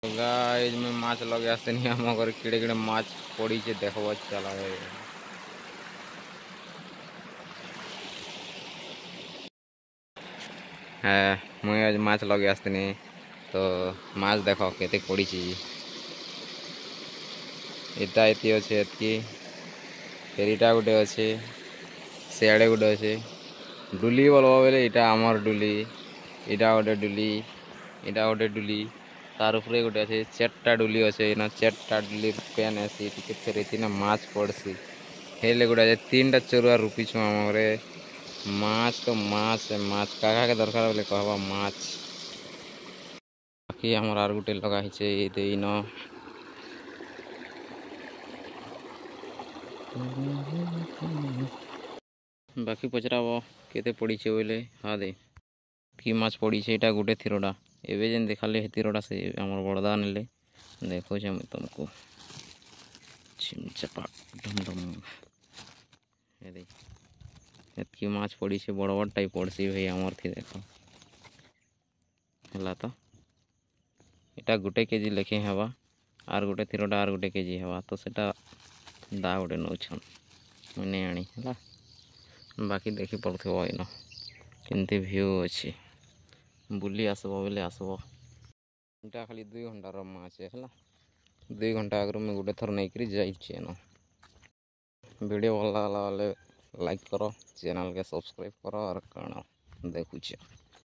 Guys में माछ लगे आते नहीं हम घर किड़े किड़े माछ पड़ी से देखो चला है मुझे आज माछ लगे आते नहीं तो माछ देखो केते पड़ी इटा एति अच्छे एतकी फेरीटा गोटे अच्छे सियाड़े गोटे अच्छे डुली बोल बोले इटा आमर डुली इटा गोटे डुली इटा गोटे डुली तार उपरे गोटे अच्छे चारटा डुली अच्छे ना चारटा डुली पेन ऐसी टिके फेरी ना माछ पड़सी हेले गोटे तीन टा चरुआ रुपीछु आम घरे माछ तो माछ माछ काका के दरकार बोले कहबा माछ बाकी हमर आर गोटे लगा हिचे इन बाकी पचराब केते पड़ी बोले हाँ दे कि माछ पड़ी यहाँ गोटे थीरटा एवं जेन देखाले तीरटा से आम बड़दा ने देखो मुझे तुमको चिमचपा डम एतकी माछ पड़ी बड़ बड़ टाइप पड़सी भाई आमर थी देख है तो यहाँ गोटे केजी लेखे हेबा आर गोटे थीरटा आर गोटे केजी हेबा तो सेटा दा गोटे नौछन मुझे आनी है बाकी देखी पड़ो इन केमती भ्यू अच्छी बुली आसब बोले आसब इटा खाली 2 घंटार माछ है 2 घंटा आगे मुझे गोटे थर नहीं जाइए वीडियो भल लगा लाइक करो चैनल के सब्सक्राइब करो और कण देखुच।